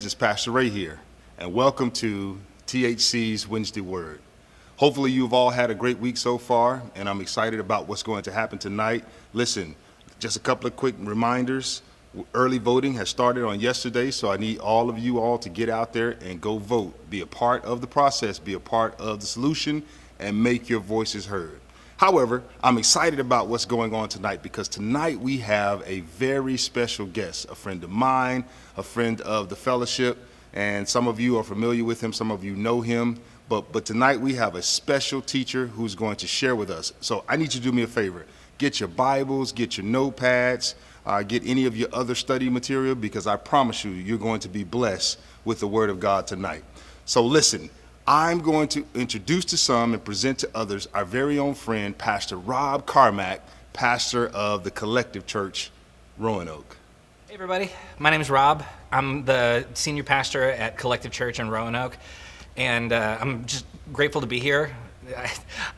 This is Pastor Ray here, and welcome to THC's Wednesday Word. Hopefully you've all had a great week so far, and I'm excited about what's going to happen tonight. Listen, just a couple of quick reminders. Early voting has started on yesterday, so I need all of you all to get out there and go vote. Be a part of the process, be a part of the solution, and make your voices heard. However, I'm excited about what's going on tonight because tonight we have a very special guest, a friend of mine, a friend of the fellowship, and some of you are familiar with him, some of you know him, but tonight we have a special teacher who's going to share with us. So I need you to do me a favor. Get your Bibles, get your notepads, get any of your other study material because I promise you, you're going to be blessed with the Word of God tonight. So listen. I'm going to introduce to some and present to others our very own friend, Pastor Rob Carmack, pastor of the Collective Church, Roanoke. Hey everybody, my name is Rob. I'm the senior pastor at Collective Church in Roanoke, and I'm just grateful to be here.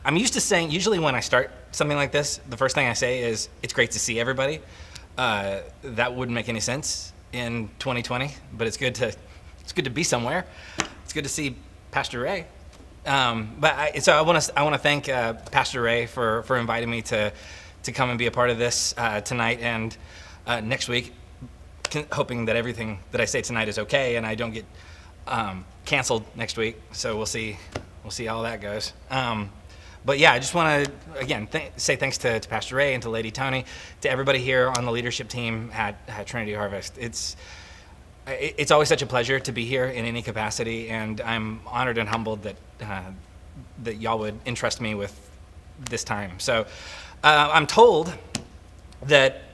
I'm used to saying, usually when I start something like this, the first thing I say is, it's great to see everybody. That wouldn't make any sense in 2020, but it's good to be somewhere. It's good to see Pastor Ray. So I want to thank Pastor Ray for inviting me to come and be a part of this tonight and next week, hoping that everything that I say tonight is okay and I don't get canceled next week. So we'll see how that goes. But yeah, I just want to again say thanks to Pastor Ray and to Lady Tony, to everybody here on the leadership team at Trinity Harvest. It's always such a pleasure to be here in any capacity, and I'm honored and humbled that y'all would entrust me with this time. So I'm told that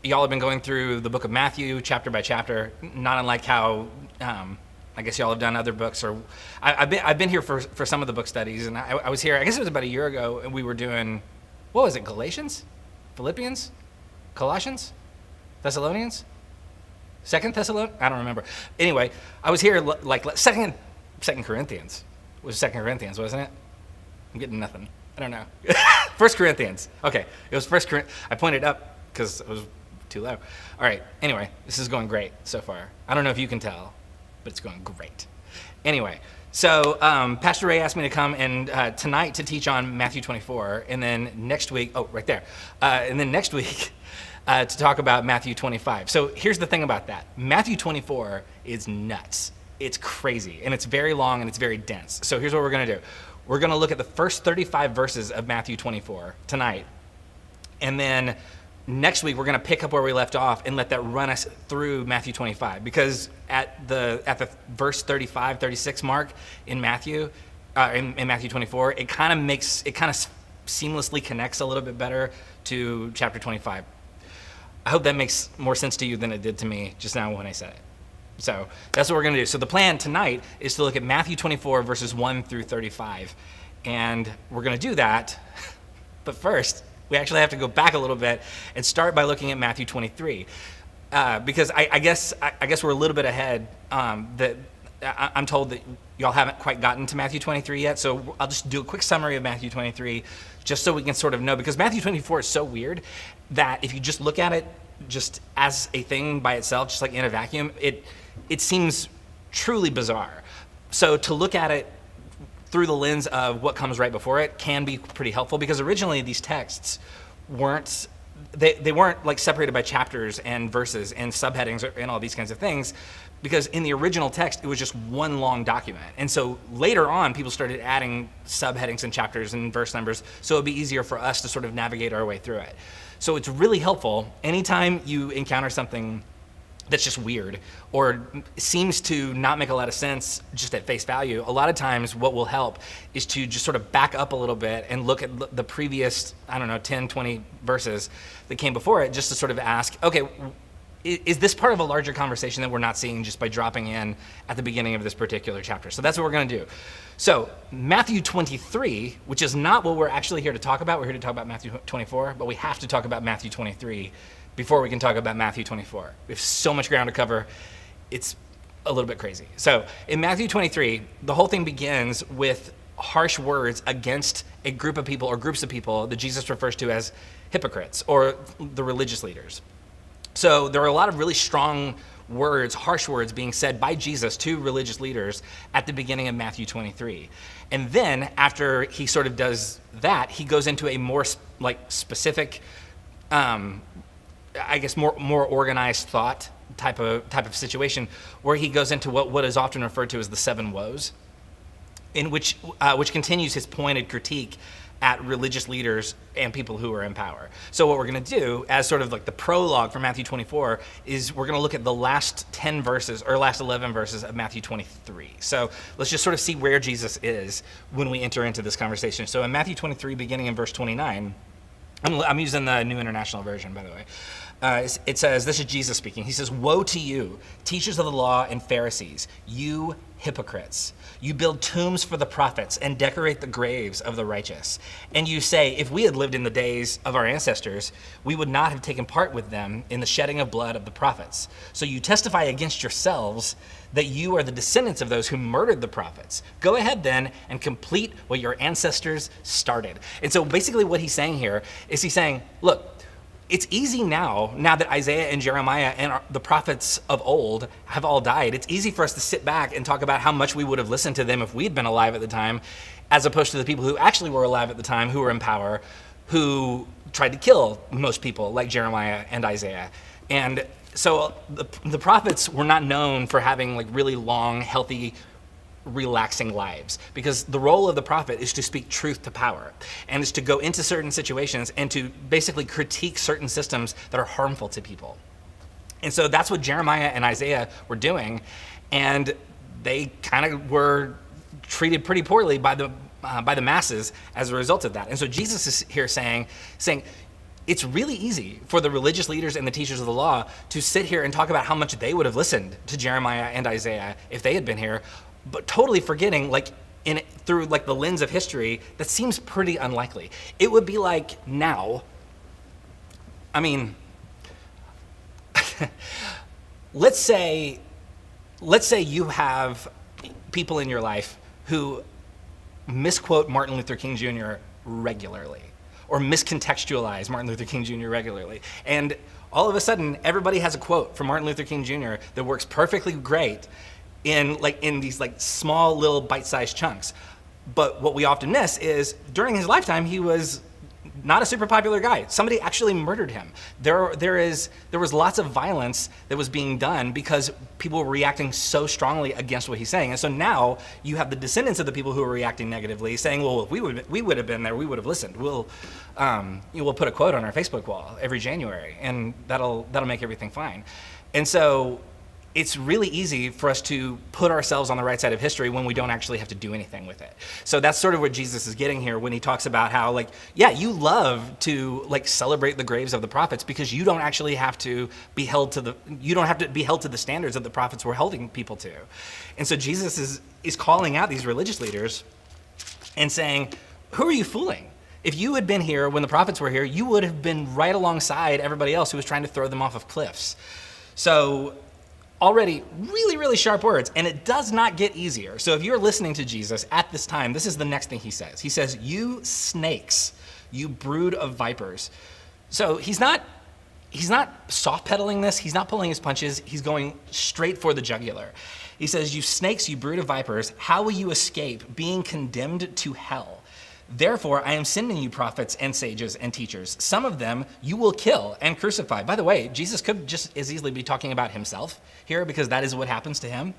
y'all have been going through the book of Matthew chapter by chapter, not unlike how I guess y'all have done other books. Or I've been here for some of the book studies, and I was here, I guess it was about a year ago, and we were doing, what was it, Galatians? Philippians? Colossians? Thessalonians? Second Thessalonians? I don't remember. Anyway, I was here like Second Corinthians. It was Second Corinthians, wasn't it? I'm getting nothing. I don't know. First Corinthians. Okay, it was First Corinthians. I pointed up because it was too low. All right. Anyway, this is going great so far. I don't know if you can tell, but it's going great. Anyway, so Pastor Ray asked me to come and tonight to teach on Matthew 24, and then next week. Oh, right there. And then next week. To talk about Matthew 25. So here's the thing about that. Matthew 24 is nuts. It's crazy, and it's very long, and it's very dense. So here's what we're going to do. We're going to look at the first 35 verses of Matthew 24 tonight, and then next week we're going to pick up where we left off and let that run us through Matthew 25, because at the verse 35, 36 mark in Matthew, in Matthew 24, it kind of seamlessly connects a little bit better to chapter 25. I hope that makes more sense to you than it did to me just now when I said it. So that's what we're going to do. So the plan tonight is to look at Matthew 24, verses 1 through 35. And we're going to do that. But first, we actually have to go back a little bit and start by looking at Matthew 23. Because I guess we're a little bit ahead. I'm told that y'all haven't quite gotten to Matthew 23 yet. So I'll just do a quick summary of Matthew 23 just so we can sort of know. Because Matthew 24 is so weird that if you just look at it just as a thing by itself, just like in a vacuum, it seems truly bizarre. So to look at it through the lens of what comes right before it can be pretty helpful, because originally these texts weren't like separated by chapters and verses and subheadings and all these kinds of things, because in the original text it was just one long document. And so later on people started adding subheadings and chapters and verse numbers so it'd be easier for us to sort of navigate our way through it. So it's really helpful anytime you encounter something that's just weird or seems to not make a lot of sense just at face value. A lot of times what will help is to just sort of back up a little bit and look at the previous, 10, 20 verses that came before it, just to sort of ask, okay, is this part of a larger conversation that we're not seeing just by dropping in at the beginning of this particular chapter? So that's what we're going to do. So Matthew 23, which is not what we're actually here to talk about. We're here to talk about Matthew 24, but we have to talk about Matthew 23 before we can talk about Matthew 24. We have so much ground to cover. It's a little bit crazy. So in Matthew 23, the whole thing begins with harsh words against a group of people or groups of people that Jesus refers to as hypocrites or the religious leaders. So there are a lot of really strong words, harsh words being said by Jesus to religious leaders at the beginning of Matthew 23. And then after he sort of does that, he goes into a more specific, I guess more organized thought type of situation, where he goes into what is often referred to as the Seven Woes, in which continues his pointed critique at religious leaders and people who are in power. So what we're going to do, as sort of like the prologue for Matthew 24, is we're going to look at the last 10 verses, or last 11 verses of Matthew 23. So let's just sort of see where Jesus is when we enter into this conversation. So in Matthew 23, beginning in verse 29, I'm using the New International Version, by the way. It says, this is Jesus speaking. He says, "Woe to you, teachers of the law and Pharisees, you hypocrites! You build tombs for the prophets and decorate the graves of the righteous. And you say, if we had lived in the days of our ancestors, we would not have taken part with them in the shedding of blood of the prophets. So you testify against yourselves that you are the descendants of those who murdered the prophets. Go ahead then and complete what your ancestors started." And so basically what he's saying here is he's saying, look, it's easy now that Isaiah and Jeremiah and the prophets of old have all died, it's easy for us to sit back and talk about how much we would have listened to them if we'd been alive at the time, as opposed to the people who actually were alive at the time, who were in power, who tried to kill most people, like Jeremiah and Isaiah. And so the prophets were not known for having like really long, healthy, relaxing lives, because the role of the prophet is to speak truth to power, and is to go into certain situations and to basically critique certain systems that are harmful to people. And so that's what Jeremiah and Isaiah were doing, and they kind of were treated pretty poorly by the masses as a result of that. And so Jesus is here saying it's really easy for the religious leaders and the teachers of the law to sit here and talk about how much they would have listened to Jeremiah and Isaiah if they had been here, but totally forgetting, through the lens of history, that seems pretty unlikely. It would be like now, I mean, let's say you have people in your life who misquote Martin Luther King Jr. regularly, or miscontextualize Martin Luther King Jr. regularly. And all of a sudden, everybody has a quote from Martin Luther King Jr. that works perfectly great in these small little bite-sized chunks. But what we often miss is during his lifetime, he was not a super popular guy. Somebody actually murdered him. There was lots of violence that was being done because people were reacting so strongly against what he's saying. And so now you have the descendants of the people who are reacting negatively saying, well, if we would have been there, we would have listened. We'll put a quote on our Facebook wall every January, and that'll make everything fine. And so it's really easy for us to put ourselves on the right side of history when we don't actually have to do anything with it. So that's sort of what Jesus is getting here when he talks about how, you love to celebrate the graves of the prophets because you don't actually have to be held to the standards that the prophets were holding people to. And so Jesus is calling out these religious leaders and saying, who are you fooling? If you had been here when the prophets were here, you would have been right alongside everybody else who was trying to throw them off of cliffs. So already really, really sharp words, and it does not get easier. So if you're listening to Jesus at this time, this is the next thing he says. He says, "You snakes, you brood of vipers." So he's not soft pedaling this. He's not pulling his punches. He's going straight for the jugular. He says, "You snakes, you brood of vipers, how will you escape being condemned to hell? Therefore, I am sending you prophets and sages and teachers. Some of them you will kill and crucify." By the way, Jesus could just as easily be talking about himself here, because that is what happens to him.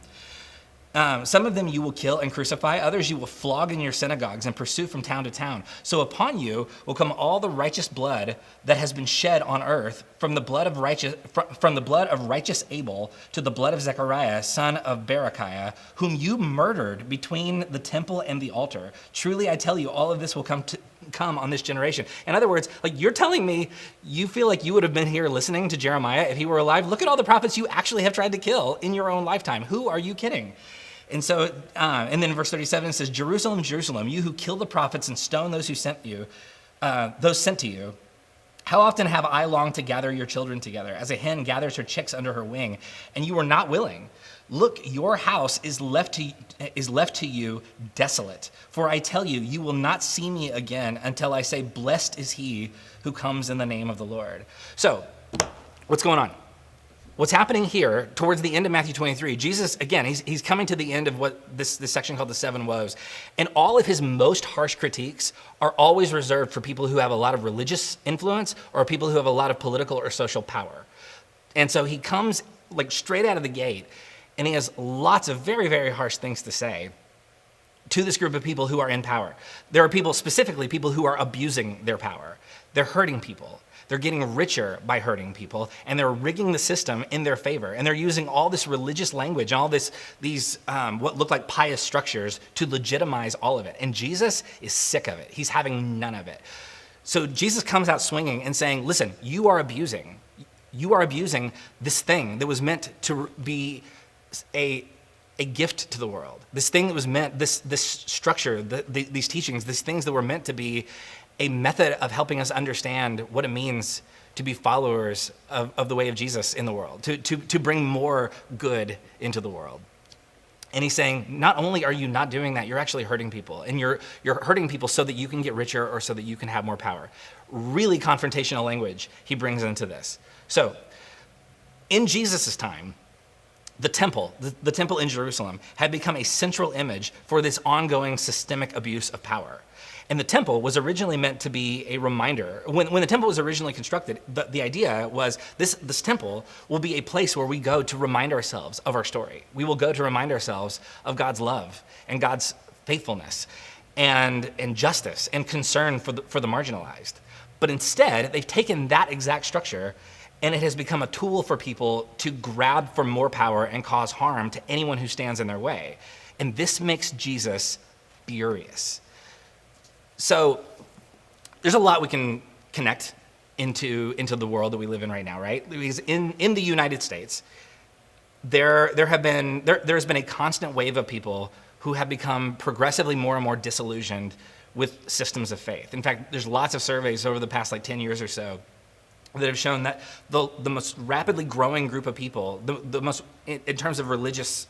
"Some of them you will kill and crucify. Others you will flog in your synagogues and pursue from town to town. So upon you will come all the righteous blood that has been shed on earth, from the blood of righteous Abel to the blood of Zechariah, son of Berechiah, whom you murdered between the temple and the altar. Truly I tell you, all of this will come on this generation." In other words, you're telling me you feel like you would have been here listening to Jeremiah if he were alive? Look at all the prophets you actually have tried to kill in your own lifetime. Who are you kidding? And so, and then verse 37 says, "Jerusalem, Jerusalem, you who kill the prophets and stone those who sent to you. How often have I longed to gather your children together, as a hen gathers her chicks under her wing, and you were not willing? Look, your house is left to you desolate. For I tell you, you will not see me again until I say, blessed is he who comes in the name of the Lord." So, what's going on? what's happening here towards the end of Matthew 23, Jesus, again, he's coming to the end of what this section called the Seven Woes. And all of his most harsh critiques are always reserved for people who have a lot of religious influence or people who have a lot of political or social power. And so he comes like straight out of the gate, and he has lots of very, very harsh things to say to this group of people who are in power. There are people, specifically people who are abusing their power. They're hurting people. They're getting richer by hurting people, and they're rigging the system in their favor. And they're using all this religious language, all these what look like pious structures to legitimize all of it. And Jesus is sick of it. He's having none of it. So Jesus comes out swinging and saying, listen, you are abusing this thing that was meant to be a gift to the world. This thing that was meant, this structure, these teachings, these things that were meant to be a method of helping us understand what it means to be followers of the way of Jesus in the world, to bring more good into the world. And he's saying, not only are you not doing that, you're actually hurting people. And you're hurting people so that you can get richer or so that you can have more power. Really confrontational language he brings into this. So, in Jesus' time, the temple in Jerusalem had become a central image for this ongoing systemic abuse of power. And the temple was originally meant to be a reminder. When the temple was originally constructed, the idea was this temple will be a place where we go to remind ourselves of our story. We will go to remind ourselves of God's love and God's faithfulness and justice and concern for the marginalized. But instead, they've taken that exact structure, and it has become a tool for people to grab for more power and cause harm to anyone who stands in their way. And this makes Jesus furious. So there's a lot we can connect into the world that we live in right now, right? Because in the United States, there's been a constant wave of people who have become progressively more and more disillusioned with systems of faith. In fact, there's lots of surveys over the past 10 years or so that have shown that the most rapidly growing group of people, the most in terms of religious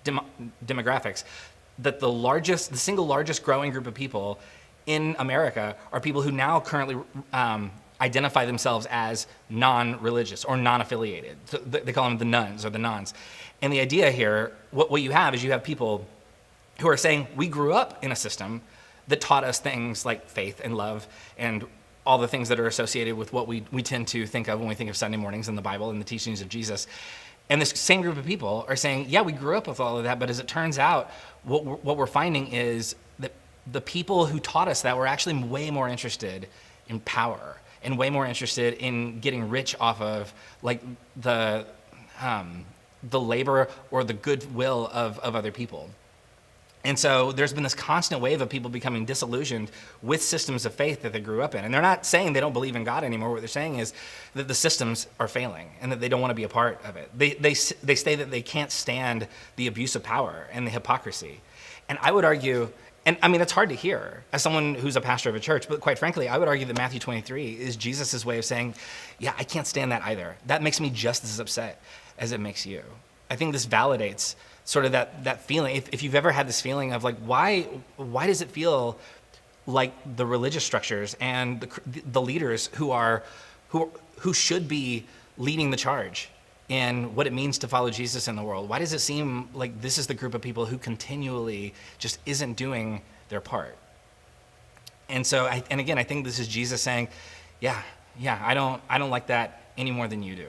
demographics, that the single largest growing group of people in America are people who now currently identify themselves as non-religious or non-affiliated. So they call them the nuns or the nons. And the idea here, what you have is you have people who are saying, we grew up in a system that taught us things like faith and love and all the things that are associated with what we tend to think of when we think of Sunday mornings in the Bible and the teachings of Jesus. And this same group of people are saying, yeah, we grew up with all of that, but as it turns out, what we're finding is that the people who taught us that were actually way more interested in power and way more interested in getting rich off of the labor or the goodwill of other people. And so there's been this constant wave of people becoming disillusioned with systems of faith that they grew up in. And they're not saying they don't believe in God anymore. What they're saying is that the systems are failing and that they don't want to be a part of it. They say that they can't stand the abuse of power and the hypocrisy. And I would argue, and I mean, it's hard to hear as someone who's a pastor of a church, but quite frankly, I would argue that Matthew 23 is Jesus' way of saying, yeah, I can't stand that either. That makes me just as upset as it makes you. I think this validates sort of that feeling. If you've ever had this feeling of why does it feel like the religious structures and the leaders who should be leading the charge in what it means to follow Jesus in the world, why does it seem like this is the group of people who continually just isn't doing their part? And so, I think this is Jesus saying, yeah, I don't like that any more than you do.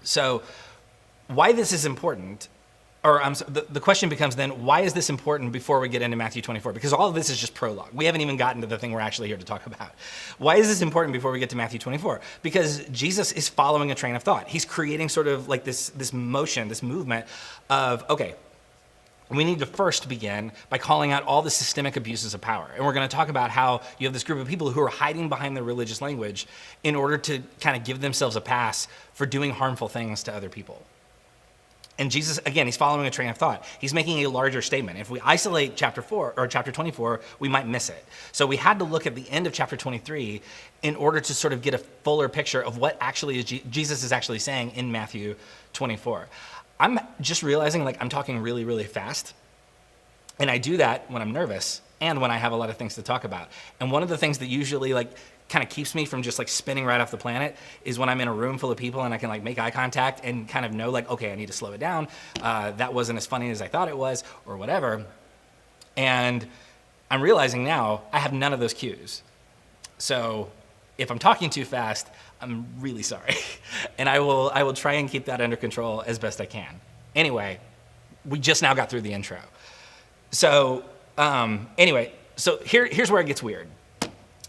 So, why this is important, the question becomes then, why is this important before we get into Matthew 24? Because all of this is just prologue. We haven't even gotten to the thing we're actually here to talk about. Why is this important before we get to Matthew 24? Because Jesus is following a train of thought. He's creating sort of like this motion, this movement of, okay, we need to first begin by calling out all the systemic abuses of power. And we're going to talk about how you have this group of people who are hiding behind their religious language in order to kind of give themselves a pass for doing harmful things to other people. And Jesus, again, he's following a train of thought. He's making a larger statement. If we isolate chapter 4 or chapter 24, we might miss it. So we had to look at the end of chapter 23 in order to sort of get a fuller picture of what actually Jesus is actually saying in Matthew 24. I'm just realizing I'm talking really, really fast. And I do that when I'm nervous and when I have a lot of things to talk about. And one of the things that usually like kind of keeps me from just like spinning right off the planet is when I'm in a room full of people and I can like make eye contact and kind of know like, okay, I need to slow it down. That wasn't as funny as I thought it was or whatever. And I'm realizing now I have none of those cues. So if I'm talking too fast, I'm really sorry. And I will try and keep that under control as best I can. Anyway, we just now got through the intro. So here's where it gets weird.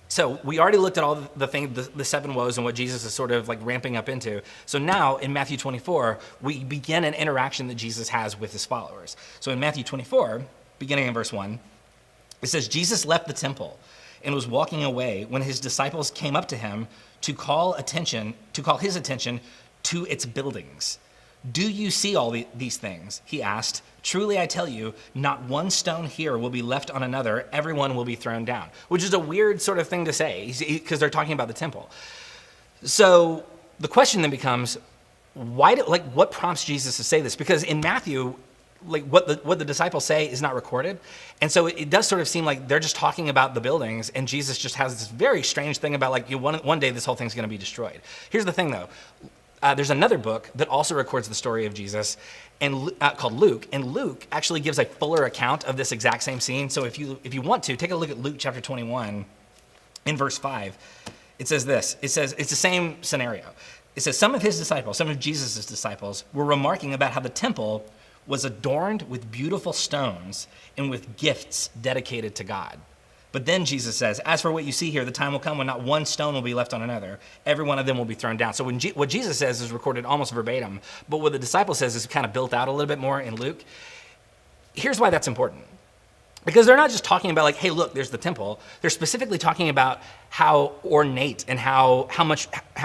So we already looked at all the seven woes and what Jesus is sort of like ramping up into. So now in Matthew 24, we begin an interaction that Jesus has with his followers. So in Matthew 24, beginning in verse 1, it says, Jesus left the temple and was walking away when his disciples came up to him to call his attention to its buildings. Do you see all these things? He asked. Truly, I tell you, not one stone here will be left on another. Everyone will be thrown down, which is a weird sort of thing to say because they're talking about the temple. So the question then becomes, what prompts Jesus to say this? Because in Matthew, like what the disciples say is not recorded. And so it does sort of seem like they're just talking about the buildings and Jesus just has this very strange thing about like one day this whole thing's going to be destroyed. Here's the thing though. There's another book that also records the story of Jesus and called Luke. And Luke actually gives a fuller account of this exact same scene. So if you want to, take a look at Luke chapter 21 in verse 5. It says this. It says, it's the same scenario. It says, some of Jesus' disciples were remarking about how the temple was adorned with beautiful stones and with gifts dedicated to God. But then Jesus says, as for what you see here, the time will come when not one stone will be left on another. Every one of them will be thrown down. So what Jesus says is recorded almost verbatim, but what the disciple says is kind of built out a little bit more in Luke. Here's why that's important. Because they're not just talking about like, hey, look, there's the temple. They're specifically talking about how ornate and how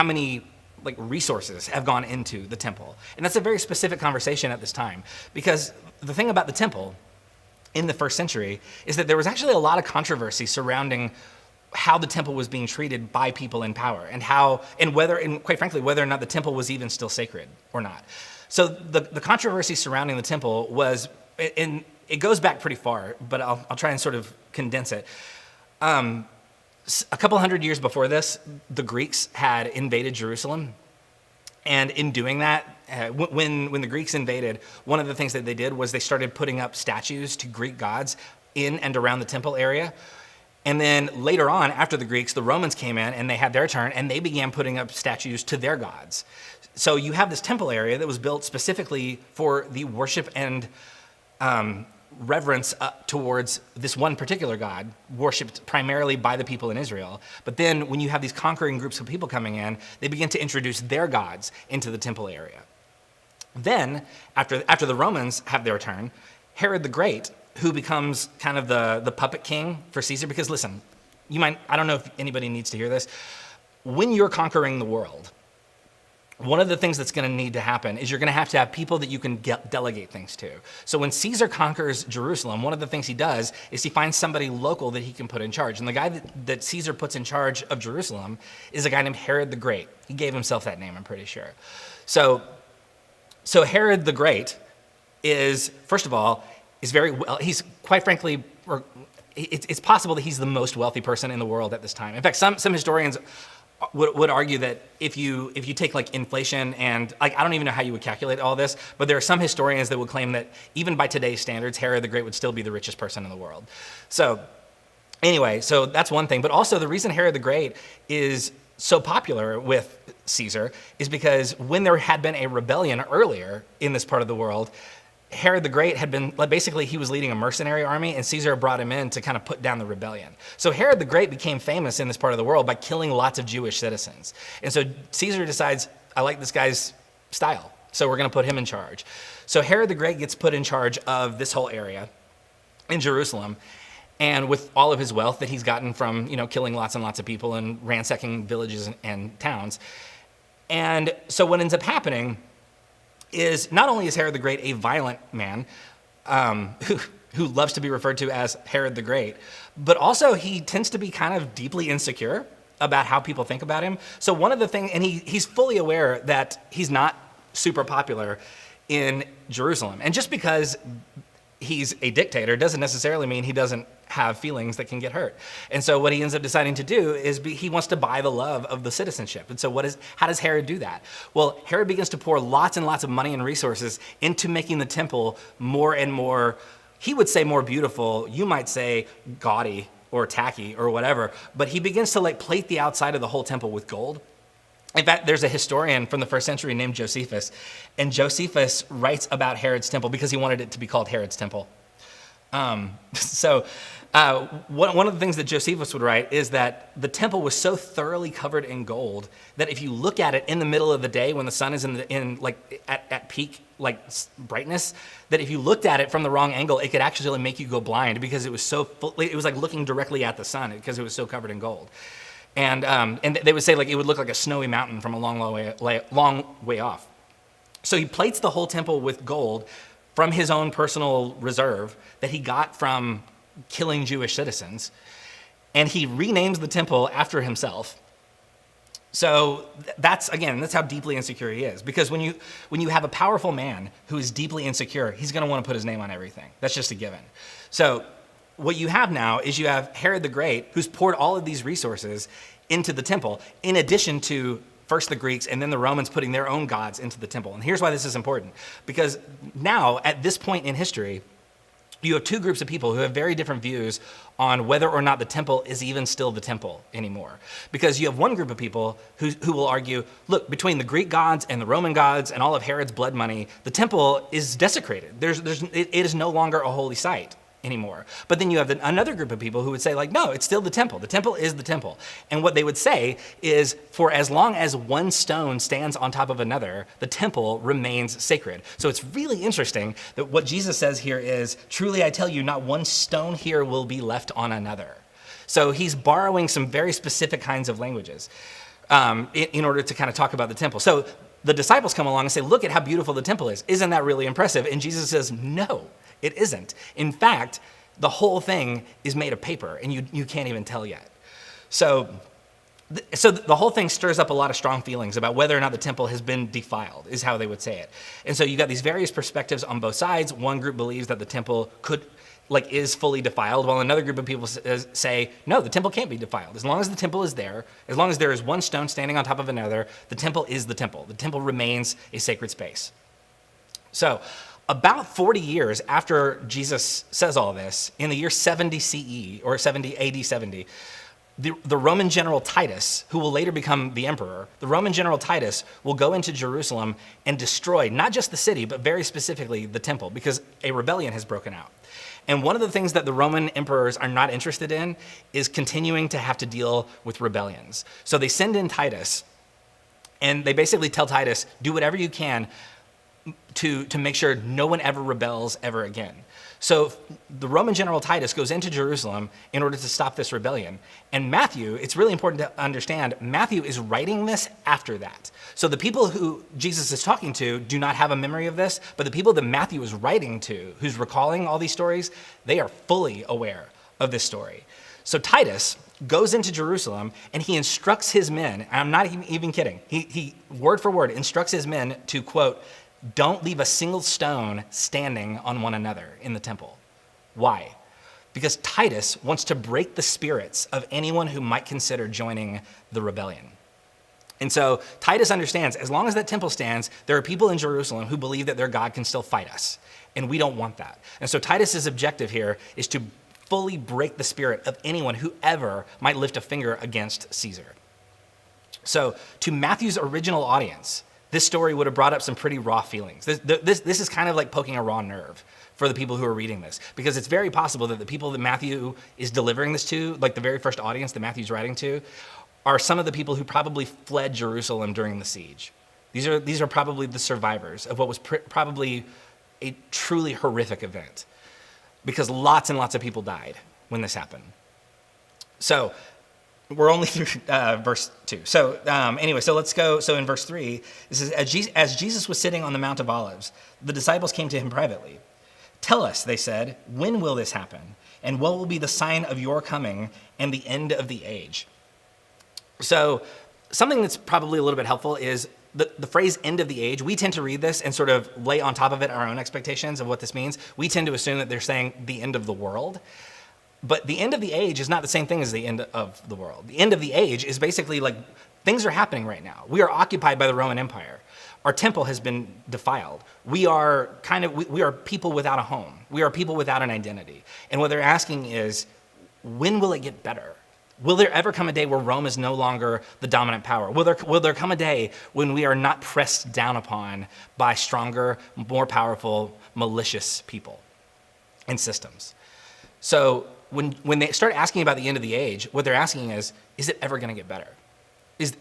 many like resources have gone into the temple. And that's a very specific conversation at this time. Because the thing about the temple in the first century is that there was actually a lot of controversy surrounding how the temple was being treated by people in power and quite frankly, whether or not the temple was even still sacred or not. So the controversy surrounding the temple was, and it goes back pretty far, but I'll try and sort of condense it. A couple hundred years before this, the Greeks had invaded Jerusalem. And in doing that, when the Greeks invaded, one of the things that they did was they started putting up statues to Greek gods in and around the temple area. And then later on, after the Greeks, the Romans came in and they had their turn and they began putting up statues to their gods. So you have this temple area that was built specifically for the worship and reverence towards this one particular god, worshipped primarily by the people in Israel. But then when you have these conquering groups of people coming in, they begin to introduce their gods into the temple area. Then, after the Romans have their turn, Herod the Great, who becomes kind of the puppet king for Caesar, because listen, I don't know if anybody needs to hear this, when you're conquering the world, one of the things that's going to need to happen is you're going to have people that you can delegate things to. So when Caesar conquers Jerusalem, one of the things he does is he finds somebody local that he can put in charge. And the guy that Caesar puts in charge of Jerusalem is a guy named Herod the Great. He gave himself that name, I'm pretty sure. So Herod the Great is, first of all, is very well, he's quite frankly, it's possible that he's the most wealthy person in the world at this time. In fact, some historians would argue that if you take like inflation and like I don't even know how you would calculate all this, but there are some historians that would claim that even by today's standards, Herod the Great would still be the richest person in the world. So anyway, so that's one thing. But also the reason Herod the Great is so popular with Caesar is because when there had been a rebellion earlier in this part of the world, Herod the Great had been, basically he was leading a mercenary army and Caesar brought him in to kind of put down the rebellion. So Herod the Great became famous in this part of the world by killing lots of Jewish citizens. And so Caesar decides, I like this guy's style, so we're gonna put him in charge. So Herod the Great gets put in charge of this whole area in Jerusalem. And with all of his wealth that he's gotten from, killing lots and lots of people and ransacking villages and towns. And so what ends up happening is not only is Herod the Great a violent man who loves to be referred to as Herod the Great, but also he tends to be kind of deeply insecure about how people think about him. So one of the things, and he's fully aware that he's not super popular in Jerusalem. And just because he's a dictator doesn't necessarily mean he doesn't have feelings that can get hurt. And so what he ends up deciding to do is he wants to buy the love of the citizenship. And so how does Herod do that? Well, Herod begins to pour lots and lots of money and resources into making the temple more and more, he would say more beautiful, you might say gaudy or tacky or whatever, but he begins to like plate the outside of the whole temple with gold. In fact, there's a historian from the first century named Josephus, and Josephus writes about Herod's temple because he wanted it to be called Herod's temple. One of the things that Josephus would write is that the temple was so thoroughly covered in gold that if you look at it in the middle of the day when the sun is at peak brightness, that if you looked at it from the wrong angle, it could actually make you go blind because it was it was like looking directly at the sun because it was so covered in gold. And they would say like it would look like a snowy mountain from a long way off. So he plates the whole temple with gold from his own personal reserve that he got from killing Jewish citizens, and he renames the temple after himself. So that's how deeply insecure he is. Because when you have a powerful man who is deeply insecure, he's going to want to put his name on everything. That's just a given. So what you have now is you have Herod the Great, who's poured all of these resources into the temple, in addition to first the Greeks and then the Romans putting their own gods into the temple. And here's why this is important. Because now, at this point in history, you have two groups of people who have very different views on whether or not the temple is even still the temple anymore. Because you have one group of people who will argue, look, between the Greek gods and the Roman gods and all of Herod's blood money, the temple is desecrated. It is no longer a holy site anymore. But then you have another group of people who would say like, no, it's still the temple. The temple is the temple. And what they would say is for as long as one stone stands on top of another, the temple remains sacred. So it's really interesting that what Jesus says here is, truly I tell you, not one stone here will be left on another. So he's borrowing some very specific kinds of languages in order to kind of talk about the temple. So the disciples come along and say, look at how beautiful the temple is. Isn't that really impressive? And Jesus says, no, it isn't. In fact, the whole thing is made of paper, and you can't even tell yet. So the whole thing stirs up a lot of strong feelings about whether or not the temple has been defiled, is how they would say it. And so you got these various perspectives on both sides. One group believes that the temple is fully defiled, while another group of people say, no, the temple can't be defiled. As long as the temple is there, as long as there is one stone standing on top of another, the temple is the temple. The temple remains a sacred space. So about 40 years after Jesus says all this, in the year 70 CE, or 70 AD 70, the Roman general Titus, who will later become the emperor, the Roman general Titus will go into Jerusalem and destroy not just the city, but very specifically the temple, because a rebellion has broken out. And one of the things that the Roman emperors are not interested in is continuing to have to deal with rebellions. So they send in Titus, and they basically tell Titus, do whatever you can to make sure no one ever rebels ever again. So the Roman general Titus goes into Jerusalem in order to stop this rebellion. And Matthew, it's really important to understand, Matthew is writing this after that. So the people who Jesus is talking to do not have a memory of this, but the people that Matthew is writing to, who's recalling all these stories, they are fully aware of this story. So Titus goes into Jerusalem and he instructs his men, and I'm not even kidding, he word for word instructs his men to, quote, don't leave a single stone standing on one another in the temple. Why? Because Titus wants to break the spirits of anyone who might consider joining the rebellion. And so Titus understands, as long as that temple stands, there are people in Jerusalem who believe that their God can still fight us, and we don't want that. And so Titus's objective here is to fully break the spirit of anyone who ever might lift a finger against Caesar. So to Matthew's original audience, this story would have brought up some pretty raw feelings. This is kind of like poking a raw nerve for the people who are reading this, because it's very possible that the people that Matthew is delivering this to, like the very first audience that Matthew's writing to, are some of the people who probably fled Jerusalem during the siege. These are probably the survivors of what was probably a truly horrific event, because lots and lots of people died when this happened. So we're only through verse 2. So anyway, so let's go. So in verse 3, this is, as Jesus was sitting on the Mount of Olives, the disciples came to him privately. Tell us, they said, when will this happen? And what will be the sign of your coming and the end of the age? So something that's probably a little bit helpful is the phrase end of the age, we tend to read this and sort of lay on top of it our own expectations of what this means. We tend to assume that they're saying the end of the world. But the end of the age is not the same thing as the end of the world. The end of the age is basically like things are happening right now. We are occupied by the Roman Empire. Our temple has been defiled. We are people without a home. We are people without an identity. And what they're asking is, when will it get better? Will there ever come a day where Rome is no longer the dominant power? Will there come a day when we are not pressed down upon by stronger, more powerful, malicious people and systems? So when they start asking about the end of the age, what they're asking is it ever going to get better?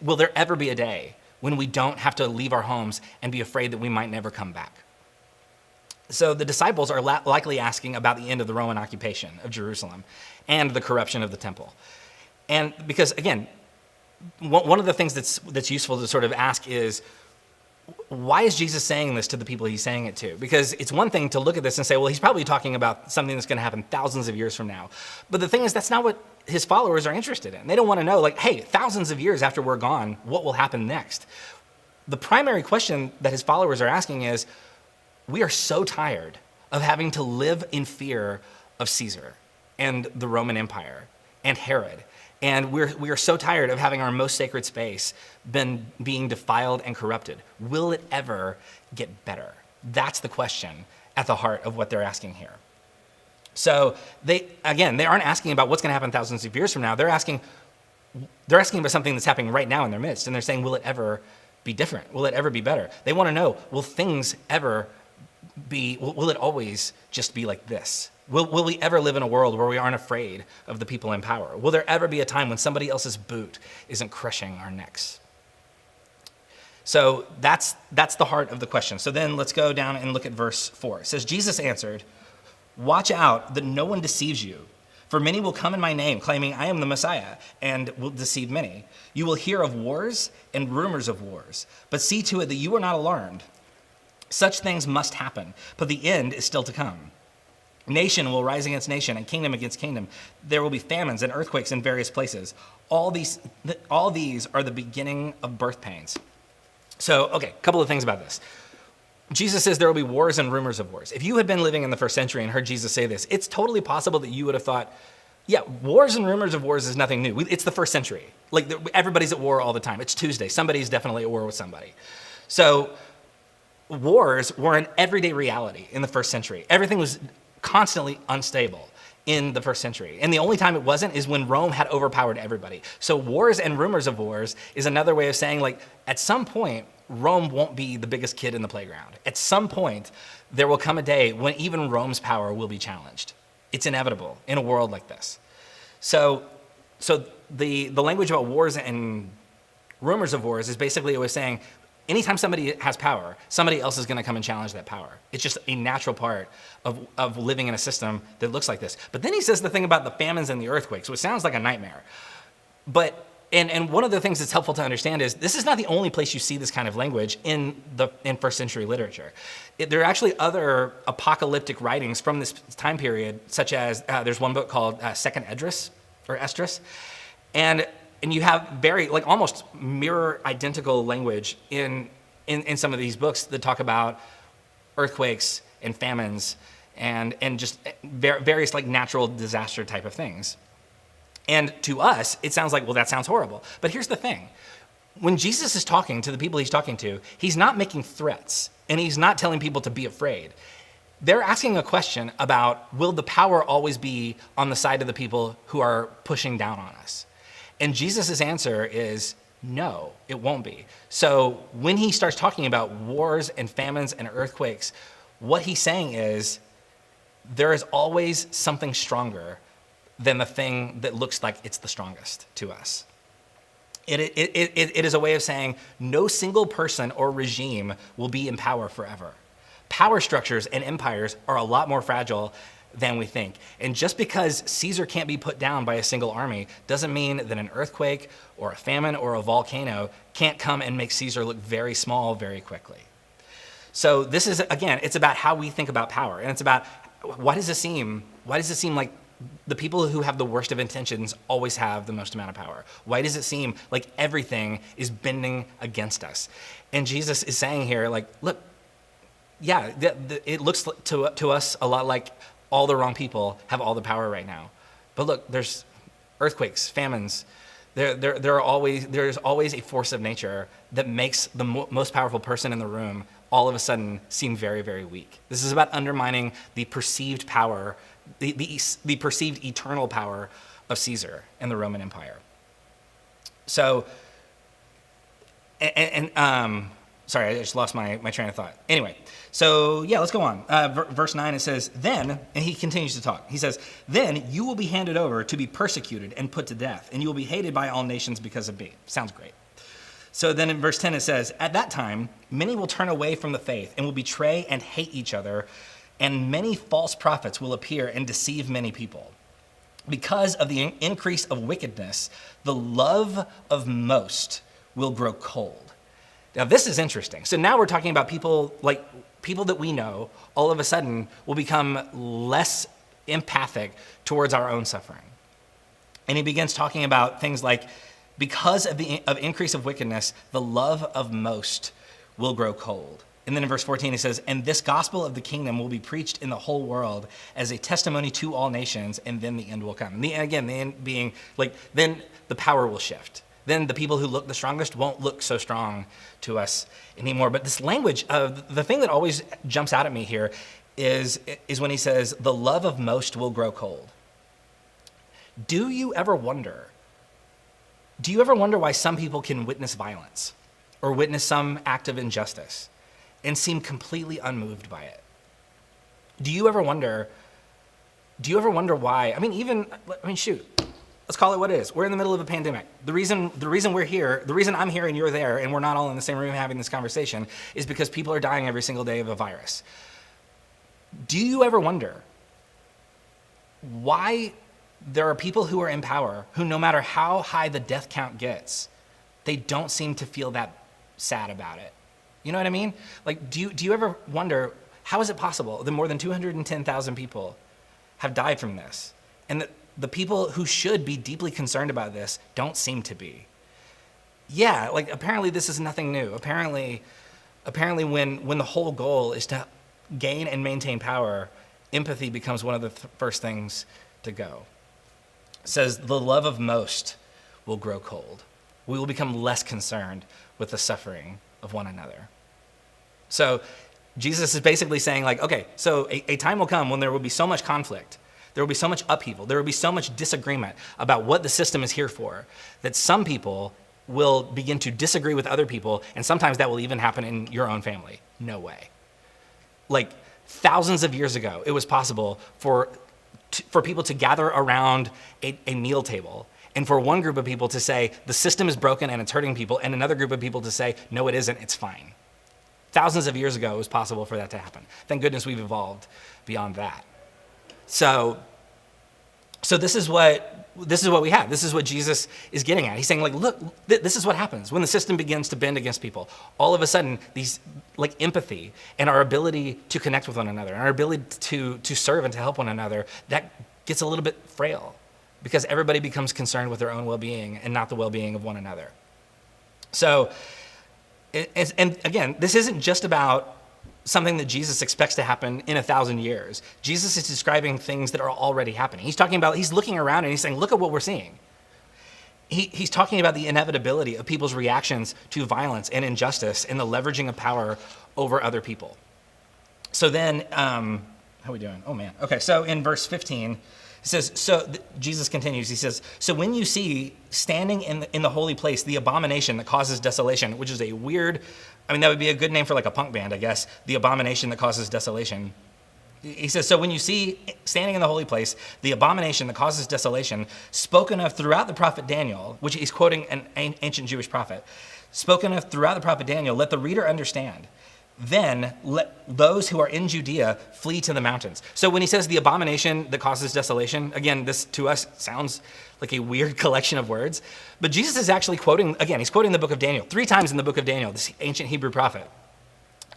Will there ever be a day when we don't have to leave our homes and be afraid that we might never come back? So the disciples are likely asking about the end of the Roman occupation of Jerusalem and the corruption of the temple. And because, again, one of the things that's useful to sort of ask is, why is Jesus saying this to the people he's saying it to? Because it's one thing to look at this and say, well, he's probably talking about something that's going to happen thousands of years from now. But the thing is, that's not what his followers are interested in. They don't want to know, like, hey, thousands of years after we're gone, what will happen next? The primary question that his followers are asking is, we are so tired of having to live in fear of Caesar and the Roman Empire and Herod. And we are so tired of having our most sacred space being defiled and corrupted. Will it ever get better? That's the question at the heart of what they're asking here. So they aren't asking about what's going to happen thousands of years from now. They're asking about something that's happening right now in their midst. And they're saying, will it ever be different? Will it ever be better? They want to know, will it always just be like this? Will we ever live in a world where we aren't afraid of the people in power? Will there ever be a time when somebody else's boot isn't crushing our necks? So that's the heart of the question. So then let's go down and look at verse 4. It says, Jesus answered, "Watch out that no one deceives you. For many will come in my name, claiming I am the Messiah, and will deceive many. You will hear of wars and rumors of wars, but see to it that you are not alarmed. Such things must happen, but the end is still to come. Nation will rise against nation and kingdom against kingdom. There will be famines and earthquakes in various places. All these are the beginning of birth pains." So, okay, a couple of things about this. Jesus says there will be wars and rumors of wars. If you had been living in the first century and heard Jesus say this, it's totally possible that you would have thought, yeah, wars and rumors of wars is nothing new. It's the first century. Like, everybody's at war all the time. It's Tuesday. Somebody's definitely at war with somebody. So wars were an everyday reality in the first century. Everything was constantly unstable in the first century. And the only time it wasn't is when Rome had overpowered everybody. So wars and rumors of wars is another way of saying, like, at some point, Rome won't be the biggest kid in the playground. At some point, there will come a day when even Rome's power will be challenged. It's inevitable in a world like this. So the language about wars and rumors of wars is basically a way of saying, anytime somebody has power, somebody else is going to come and challenge that power. It's just a natural part of living in a system that looks like this. But then he says the thing about the famines and the earthquakes, which sounds like a nightmare. But and one of the things that's helpful to understand is this is not the only place you see this kind of language in first century literature. There are actually other apocalyptic writings from this time period, such as there's one book called Second Esdras, and you have very, like, almost mirror identical language in some of these books that talk about earthquakes and famines and just various, like, natural disaster type of things. And to us, it sounds like, well, that sounds horrible. But here's the thing. When Jesus is talking to the people he's talking to, he's not making threats, and he's not telling people to be afraid. They're asking a question about, will the power always be on the side of the people who are pushing down on us? And Jesus' answer is, no, it won't be. So when he starts talking about wars and famines and earthquakes, what he's saying is, there is always something stronger than the thing that looks like it's the strongest to us. It is a way of saying no single person or regime will be in power forever. Power structures and empires are a lot more fragile than we think. And just because Caesar can't be put down by a single army doesn't mean that an earthquake or a famine or a volcano can't come and make Caesar look very small very quickly. So this is, again, it's about how we think about power. And it's about, why does it seem like the people who have the worst of intentions always have the most amount of power? Why does it seem like everything is bending against us? And Jesus is saying here, like, look, yeah, it looks to us a lot like all the wrong people have all the power right now. But look, there's earthquakes, famines. There's always a force of nature that makes the most powerful person in the room all of a sudden seem very, very weak. This is about undermining the perceived power, the perceived eternal power of Caesar and the Roman Empire. So, sorry, I just lost my train of thought. Anyway, so yeah, let's go on. Verse 9, it says, then, and he continues to talk. He says, then you will be handed over to be persecuted and put to death, and you will be hated by all nations because of me. Sounds great. So then in verse 10 it says, at that time, many will turn away from the faith and will betray and hate each other, and many false prophets will appear and deceive many people. Because of the increase of wickedness, the love of most will grow cold. Now this is interesting. So now we're talking about people that we know all of a sudden will become less empathic towards our own suffering. And he begins talking about things like, because of the increase of wickedness, the love of most will grow cold. And then in verse 14 he says, and this gospel of the kingdom will be preached in the whole world as a testimony to all nations, and then the end will come. And the end being like, then the power will shift. Then the people who look the strongest won't look so strong to us anymore. But this language, the thing that always jumps out at me here is when he says, the love of most will grow cold. Do you ever wonder why some people can witness violence or witness some act of injustice and seem completely unmoved by it? Do you ever wonder why? Shoot. Let's call it what it is. We're in the middle of a pandemic. The reason we're here, the reason I'm here and you're there and we're not all in the same room having this conversation is because people are dying every single day of a virus. Do you ever wonder why there are people who are in power who, no matter how high the death count gets, they don't seem to feel that sad about it? You know what I mean? Like, do you ever wonder, how is it possible that more than 210,000 people have died from this, and that the people who should be deeply concerned about this don't seem to be? Yeah, like apparently this is nothing new. Apparently when the whole goal is to gain and maintain power, empathy becomes one of the first things to go. It says, the love of most will grow cold. We will become less concerned with the suffering of one another. So Jesus is basically saying, like, okay, so a time will come when there will be so much conflict, there will be so much upheaval, there will be so much disagreement about what the system is here for, that some people will begin to disagree with other people, and sometimes that will even happen in your own family. No way. Like, thousands of years ago, it was possible for people to gather around a meal table, and for one group of people to say, the system is broken and it's hurting people, and another group of people to say, no, it isn't, it's fine. Thousands of years ago, it was possible for that to happen. Thank goodness we've evolved beyond that. So this is what we have. This is what Jesus is getting at. He's saying, like, look, this is what happens when the system begins to bend against people. All of a sudden, these, like, empathy and our ability to connect with one another and our ability to serve and to help one another, that gets a little bit frail because everybody becomes concerned with their own well-being and not the well-being of one another. So, and again, this isn't just about something that Jesus expects to happen in 1,000 years. Jesus is describing things that are already happening. He's looking around and he's saying, look at what we're seeing. He's talking about the inevitability of people's reactions to violence and injustice and the leveraging of power over other people. So then, how are we doing? Oh man. Okay, so in verse 15, it says, Jesus continues, he says, so when you see standing in the holy place, the abomination that causes desolation, which is a weird, that would be a good name for like a punk band, I guess, the abomination that causes desolation. He says, so when you see standing in the holy place, the abomination that causes desolation, spoken of throughout the prophet Daniel, which he's quoting an ancient Jewish prophet, spoken of throughout the prophet Daniel, let the reader understand. Then let those who are in Judea flee to the mountains. So when he says the abomination that causes desolation, again, this to us sounds like a weird collection of words, but Jesus is actually he's quoting the book of Daniel. 3 times in the book of Daniel, this ancient Hebrew prophet.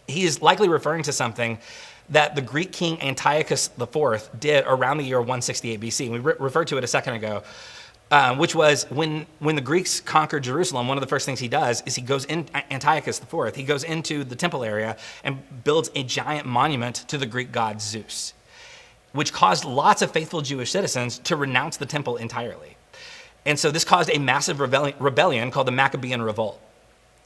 He is likely referring to something that the Greek king Antiochus IV did around the year 168 BC. And we referred to it a second ago, which was when the Greeks conquered Jerusalem, one of the first things he does is he goes in, Antiochus IV, he goes into the temple area and builds a giant monument to the Greek god Zeus, which caused lots of faithful Jewish citizens to renounce the temple entirely. And so this caused a massive rebellion called the Maccabean Revolt.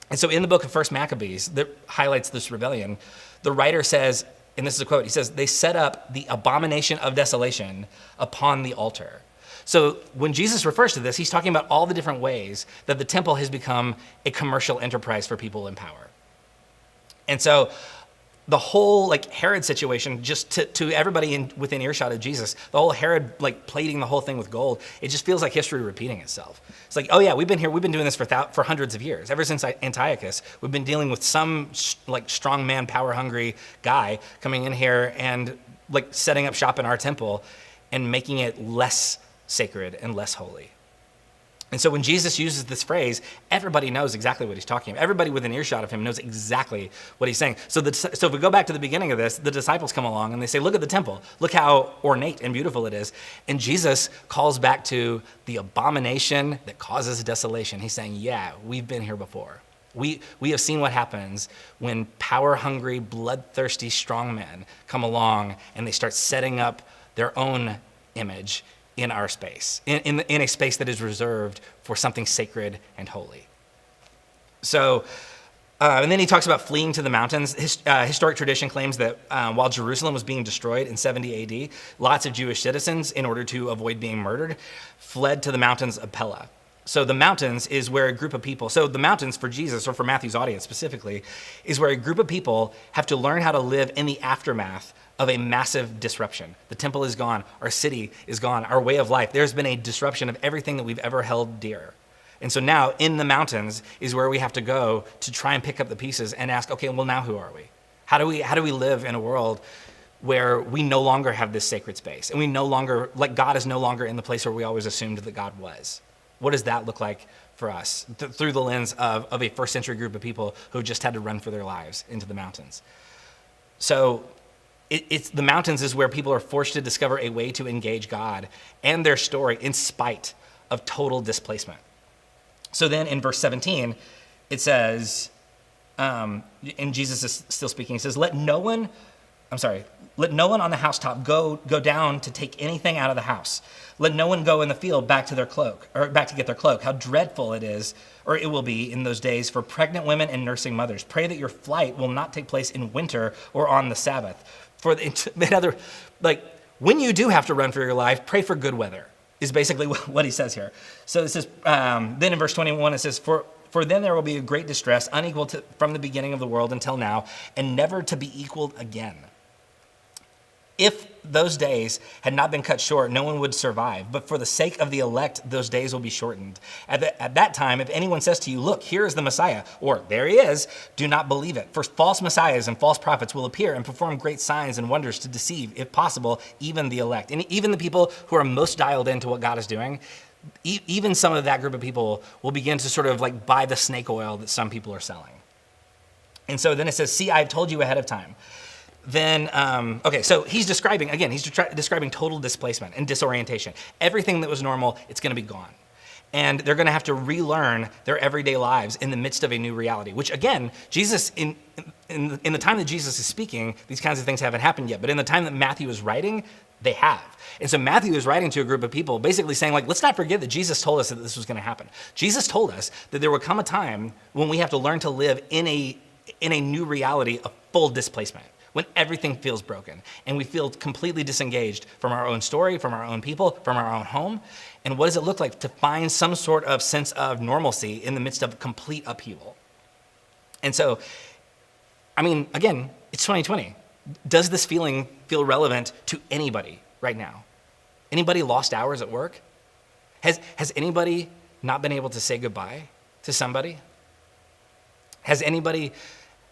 And so in the book of First Maccabees that highlights this rebellion, the writer says, and this is a quote, he says, "They set up the abomination of desolation upon the altar." So when Jesus refers to this, he's talking about all the different ways that the temple has become a commercial enterprise for people in power. And so the whole Herod situation, just to everybody within earshot of Jesus, the whole Herod plating the whole thing with gold, it just feels like history repeating itself. It's like, oh yeah, we've been doing this for hundreds of years. Ever since Antiochus, we've been dealing with some strong man, power hungry guy coming in here and setting up shop in our temple and making it less sacred and less holy. And so when Jesus uses this phrase, everybody knows exactly what he's talking about. Everybody within earshot of him knows exactly what he's saying. So if we go back to the beginning of this, the disciples come along and they say, look at the temple. Look how ornate and beautiful it is. And Jesus calls back to the abomination that causes desolation. He's saying, yeah, we've been here before. We have seen what happens when power-hungry, bloodthirsty strongmen come along and they start setting up their own image in our space, in a space that is reserved for something sacred and holy. So, and then he talks about fleeing to the mountains. Historic tradition claims that while Jerusalem was being destroyed in 70 AD, lots of Jewish citizens, in order to avoid being murdered, fled to the mountains of Pella. So the mountains is where a group of people, so the mountains for Jesus, or for Matthew's audience specifically, is where a group of people have to learn how to live in the aftermath of a massive disruption. The temple is gone, our city is gone, our way of life. There's been a disruption of everything that we've ever held dear. And so now in the mountains is where we have to go to try and pick up the pieces and ask, okay, well now who are we? How do we live in a world where we no longer have this sacred space and we no longer, God is no longer in the place where we always assumed that God was? What does that look like for us through the lens of a first century group of people who just had to run for their lives into the mountains? So it's the mountains is where people are forced to discover a way to engage God and their story in spite of total displacement. So then in verse 17, it says, and Jesus is still speaking, he says, let no one on the housetop go down to take anything out of the house. Let no one go in the field back to get their cloak. How dreadful it is, or it will be in those days for pregnant women and nursing mothers. Pray that your flight will not take place in winter or on the Sabbath. When you do have to run for your life, pray for good weather, is basically what he says here. So it says, then in verse 21, it says, For then there will be a great distress, unequal from the beginning of the world until now, and never to be equaled again. If those days had not been cut short, no one would survive. But for the sake of the elect, those days will be shortened. At that time, if anyone says to you, look, here is the Messiah, or there he is, do not believe it. For false messiahs and false prophets will appear and perform great signs and wonders to deceive, if possible, even the elect. And even the people who are most dialed into what God is doing, even some of that group of people will begin to sort of buy the snake oil that some people are selling. And so then it says, see, I've told you ahead of time. Then, so he's describing total displacement and disorientation. Everything that was normal, it's going to be gone. And they're going to have to relearn their everyday lives in the midst of a new reality, which again, Jesus, in the time that Jesus is speaking, these kinds of things haven't happened yet. But in the time that Matthew is writing, they have. And so Matthew is writing to a group of people basically saying, let's not forget that Jesus told us that this was going to happen. Jesus told us that there would come a time when we have to learn to live in a new reality of full displacement, when everything feels broken and we feel completely disengaged from our own story, from our own people, from our own home. And what does it look like to find some sort of sense of normalcy in the midst of complete upheaval? And so, again, it's 2020. Does this feeling feel relevant to anybody right now? Anybody lost hours at work? Has anybody not been able to say goodbye to somebody? Has anybody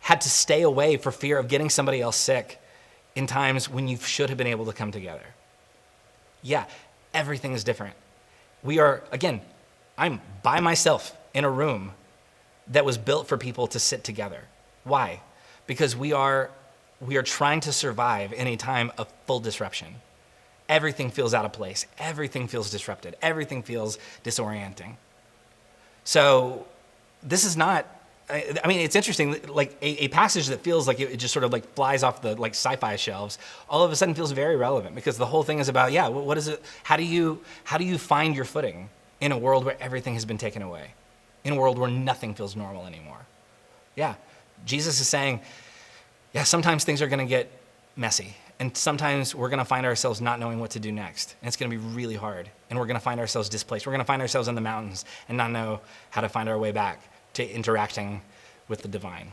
had to stay away for fear of getting somebody else sick in times when you should have been able to come together? Yeah, everything is different. I'm by myself in a room that was built for people to sit together. Why? Because we are we are trying to survive in a time of full disruption. Everything feels out of place. Everything feels disrupted. Everything feels disorienting. So this is not, I mean, it's interesting, like a passage that feels like it just sort of like flies off the like sci-fi shelves, all of a sudden feels very relevant, because the whole thing is about, what is it, how do you find your footing in a world where everything has been taken away, in a world where nothing feels normal anymore? Yeah, Jesus is saying, sometimes things are gonna get messy, and sometimes we're gonna find ourselves not knowing what to do next, and it's gonna be really hard, and we're gonna find ourselves displaced. We're gonna find ourselves in the mountains and not know how to find our way back to interacting with the divine.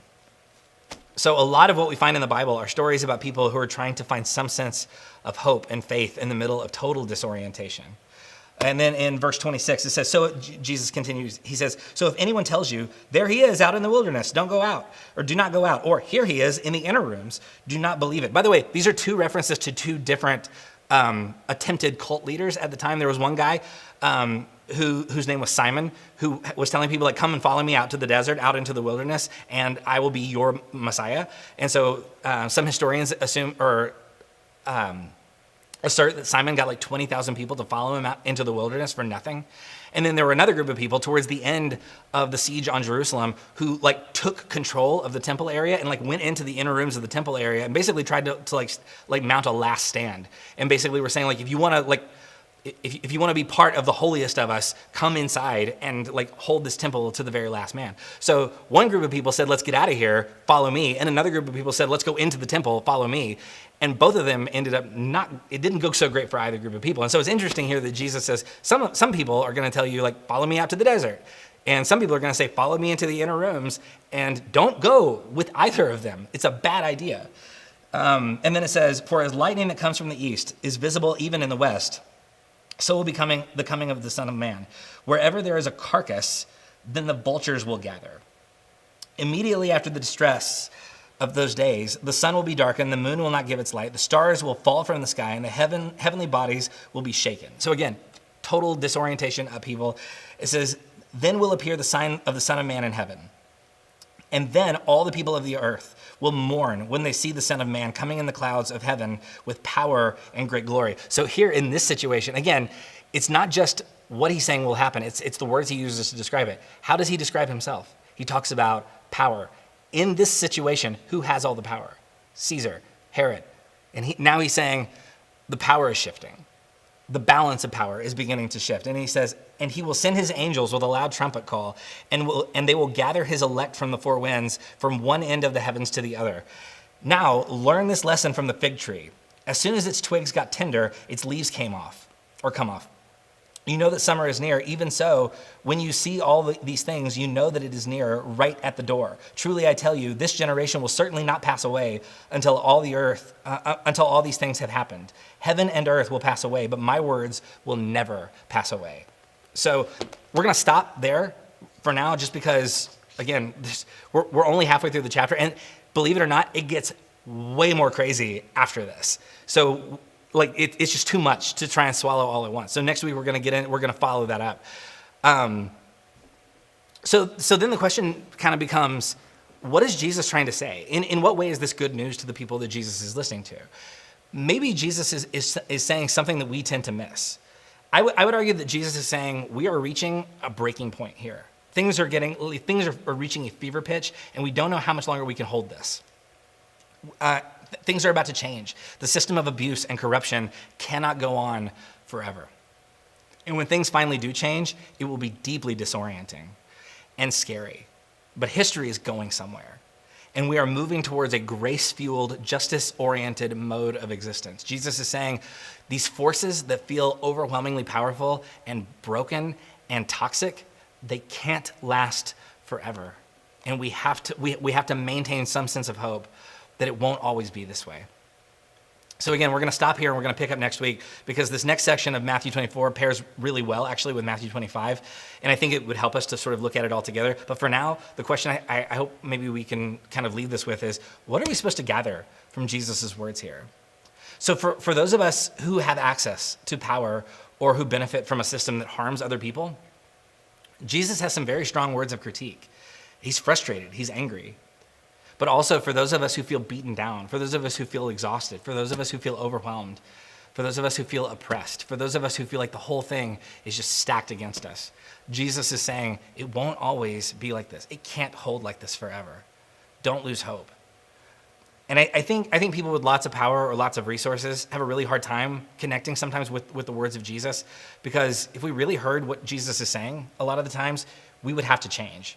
So a lot of what we find in the Bible are stories about people who are trying to find some sense of hope and faith in the middle of total disorientation. And then in verse 26, it says, so Jesus continues, he says, so if anyone tells you, there he is out in the wilderness, don't go out, or do not go out, or here he is in the inner rooms, do not believe it. By the way, these are two references to two different attempted cult leaders at the time. There was one guy whose name was Simon, who was telling people, like, come and follow me out to the desert, out into the wilderness, and I will be your Messiah. And so some historians assume or assert that Simon got like 20,000 people to follow him out into the wilderness for nothing. And then there were another group of people towards the end of the siege on Jerusalem who like took control of the temple area and like went into the inner rooms of the temple area and basically tried to like mount a last stand. And basically were saying, like, if you want to be part of the holiest of us, come inside and like hold this temple to the very last man. So one group of people said, let's get out of here, follow me. And another group of people said, let's go into the temple, follow me. And both of them ended up it didn't go so great for either group of people. And so it's interesting here that Jesus says, some people are going to tell you, like, follow me out to the desert. And some people are going to say, follow me into the inner rooms, and don't go with either of them. It's a bad idea. And then it says, for as lightning that comes from the east is visible even in the west, so will be the coming of the Son of Man. Wherever there is a carcass, then the vultures will gather. Immediately after the distress of those days, the sun will be darkened, the moon will not give its light, the stars will fall from the sky, and the heavenly bodies will be shaken. So again, total disorientation, upheaval. It says, then will appear the sign of the Son of Man in heaven. And then all the people of the earth will mourn when they see the Son of Man coming in the clouds of heaven with power and great glory. So here in this situation, again, it's not just what he's saying will happen, it's the words he uses to describe it. How does he describe himself? He talks about power. In this situation, who has all the power? Caesar, Herod. And now he's saying the power is shifting. The balance of power is beginning to shift. And he says, and he will send his angels with a loud trumpet call, and they will gather his elect from the four winds, from one end of the heavens to the other. Now, learn this lesson from the fig tree. As soon as its twigs got tender, its leaves come off. You know that summer is near. Even so, when you see all these things, you know that it is near, right at the door. Truly, I tell you, this generation will certainly not pass away until all these things have happened. Heaven and earth will pass away, but my words will never pass away. So we're going to stop there for now, just because, again, we're only halfway through the chapter, and believe it or not, it gets way more crazy after this. So like it's just too much to try and swallow all at once. So next week we're going to follow that up. So then the question kind of becomes, what is Jesus trying to say? In what way is this good news to the people that Jesus is listening to? Maybe Jesus is saying something that we tend to miss. I would argue that Jesus is saying we are reaching a breaking point here. Things are reaching a fever pitch, and we don't know how much longer we can hold this. Things are about to change. The system of abuse and corruption cannot go on forever. And when things finally do change, it will be deeply disorienting and scary. But history is going somewhere. And we are moving towards a grace-fueled, justice-oriented mode of existence. Jesus is saying these forces that feel overwhelmingly powerful and broken and toxic, they can't last forever. And we have to maintain some sense of hope that it won't always be this way. So again, we're going to stop here and we're going to pick up next week, because this next section of Matthew 24 pairs really well actually with Matthew 25. And I think it would help us to sort of look at it all together. But for now, the question I hope maybe we can kind of leave this with is, what are we supposed to gather from Jesus' words here? So for those of us who have access to power or who benefit from a system that harms other people, Jesus has some very strong words of critique. He's frustrated, he's angry. but also for those of us who feel beaten down, for those of us who feel exhausted, for those of us who feel overwhelmed, for those of us who feel oppressed, for those of us who feel like the whole thing is just stacked against us. Jesus is saying, it won't always be like this. It can't hold like this forever. Don't lose hope. And I think people with lots of power or lots of resources have a really hard time connecting sometimes with the words of Jesus, because if we really heard what Jesus is saying, a lot of the times we would have to change.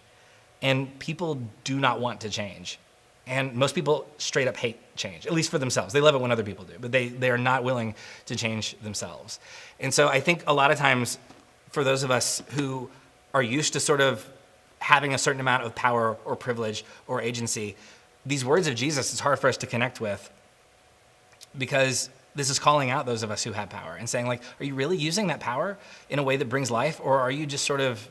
And people do not want to change. And most people straight up hate change, at least for themselves. They love it when other people do, but they are not willing to change themselves. And so I think a lot of times for those of us who are used to sort of having a certain amount of power or privilege or agency, these words of Jesus is hard for us to connect with, because this is calling out those of us who have power and saying, like, are you really using that power in a way that brings life, or are you just sort of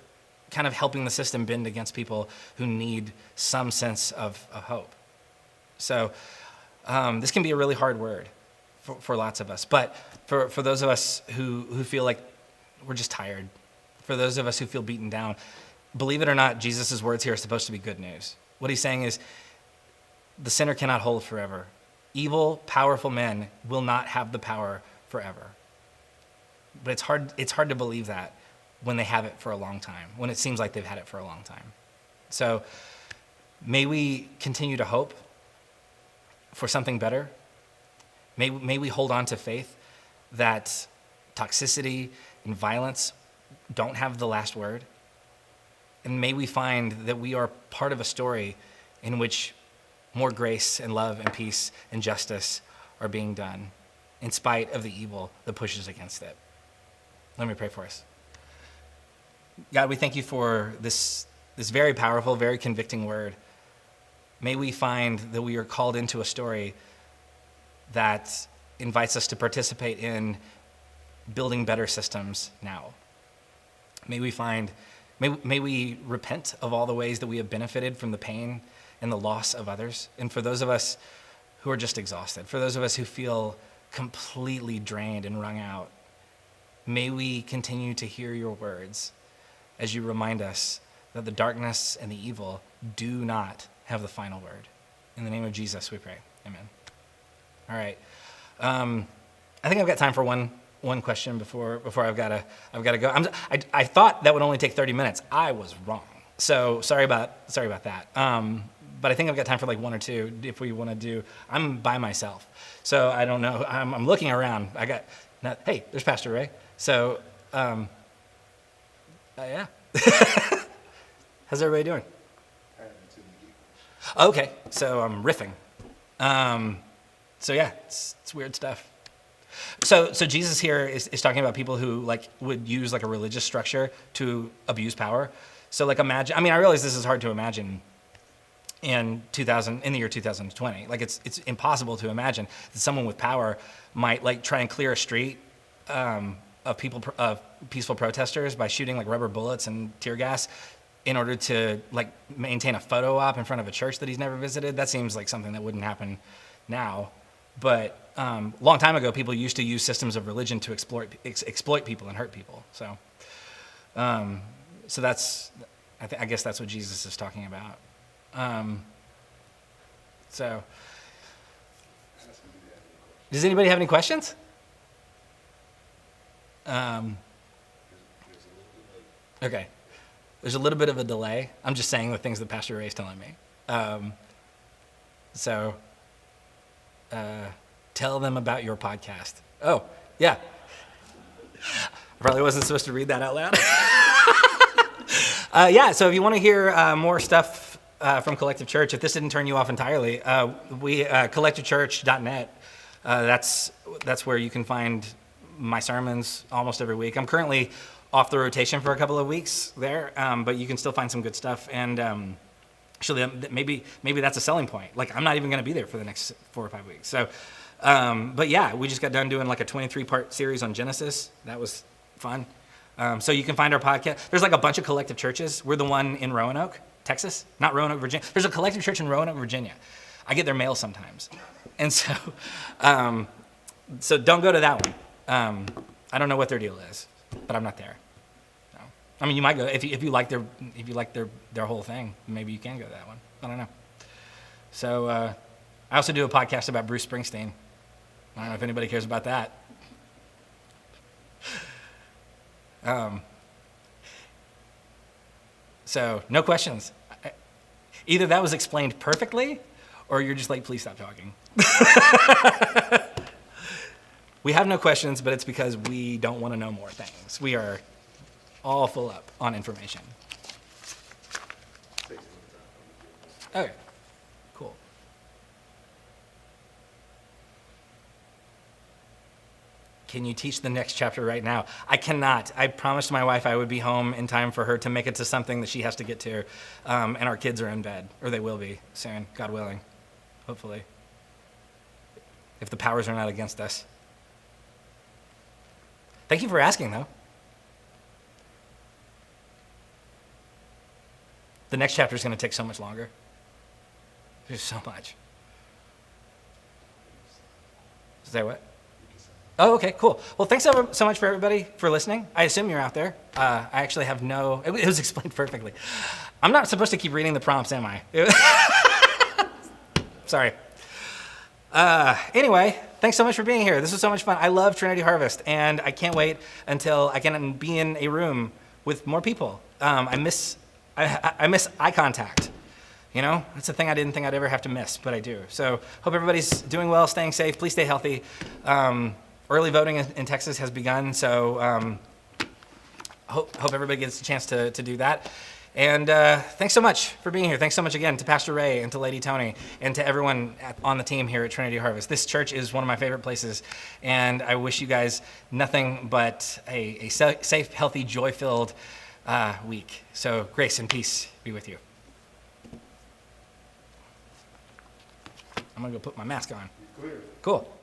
kind of helping the system bend against people who need some sense of hope? So this can be a really hard word for lots of us, but for those of us who feel like we're just tired, for those of us who feel beaten down, believe it or not, Jesus' words here are supposed to be good news. What he's saying is, the sinner cannot hold forever. Evil, powerful men will not have the power forever. But it's hard to believe that when they have it for a long time, when it seems like they've had it for a long time. So may we continue to hope for something better. May we hold on to faith that toxicity and violence don't have the last word. And may we find that we are part of a story in which more grace and love and peace and justice are being done in spite of the evil that pushes against it. Let me pray for us. God, we thank you for this very powerful, very convicting word. May we find that we are called into a story that invites us to participate in building better systems now. May we repent of all the ways that we have benefited from the pain and the loss of others. And for those of us who are just exhausted, for those of us who feel completely drained and wrung out, may we continue to hear your words as you remind us that the darkness and the evil do not have the final word. In the name of Jesus, we pray. Amen. All right. I think I've got time for one question before I've got to go. I thought that would only take 30 minutes. I was wrong. So sorry about that. But I think I've got time for like one or two if we want to do. I'm by myself, so I don't know. I'm looking around. Hey, there's Pastor Ray. So, yeah. How's everybody doing? Okay, so I'm riffing. So yeah, it's weird stuff. So Jesus here is talking about people who like would use like a religious structure to abuse power. So like imagine. I mean, I realize this is hard to imagine in the year 2020. Like it's impossible to imagine that someone with power might like try and clear a street of peaceful protesters by shooting like rubber bullets and tear gas in order to like maintain a photo op in front of a church that he's never visited. That seems like something that wouldn't happen now. But long time ago, people used to use systems of religion to exploit people and hurt people. So that's I guess that's what Jesus is talking about. So, does anybody have any questions? Okay. There's a little bit of a delay. I'm just saying the things that Pastor Ray is telling me. Tell them about your podcast. Oh, yeah. I probably wasn't supposed to read that out loud. Yeah, so if you want to hear more stuff from Collective Church, if this didn't turn you off entirely, we collectivechurch.net. That's where you can find my sermons almost every week. I'm currently off the rotation for a couple of weeks there, but you can still find some good stuff. And actually, maybe that's a selling point. Like, I'm not even going to be there for the next 4 or 5 weeks. So, but yeah, we just got done doing like a 23-part series on Genesis. That was fun. So you can find our podcast. There's like a bunch of Collective churches. We're the one in Roanoke, Texas, not Roanoke, Virginia. There's a Collective church in Roanoke, Virginia. I get their mail sometimes. And so, so don't go to that one. I don't know what their deal is, but I'm not there. No. I mean, you might go if you like their whole thing. Maybe you can go to that one. I don't know. So I also do a podcast about Bruce Springsteen. I don't know if anybody cares about that. So no questions. Either that was explained perfectly, or you're just like, please stop talking. We have no questions, but it's because we don't want to know more things. We are all full up on information. Okay, cool. Can you teach the next chapter right now? I cannot. I promised my wife I would be home in time for her to make it to something that she has to get to. And our kids are in bed, or they will be soon, God willing, hopefully. If the powers are not against us. Thank you for asking, though. The next chapter is going to take so much longer. There's so much. Say what? Oh, okay, cool. Well, thanks so much for everybody for listening. I assume you're out there. I actually have no, it was explained perfectly. I'm not supposed to keep reading the prompts, am I? Sorry. Anyway, thanks so much for being here. This was so much fun. I love Trinity Harvest, and I can't wait until I can be in a room with more people. I miss eye contact. You know, it's a thing I didn't think I'd ever have to miss, but I do. So hope everybody's doing well, staying safe. Please stay healthy. Early voting in Texas has begun, so hope everybody gets a chance to do that. And thanks so much for being here. Thanks so much again to Pastor Ray and to Lady Tony and to everyone on the team here at Trinity Harvest. This church is one of my favorite places, and I wish you guys nothing but a safe, healthy, joy-filled week. So grace and peace be with you. I'm gonna go put my mask on. Cool.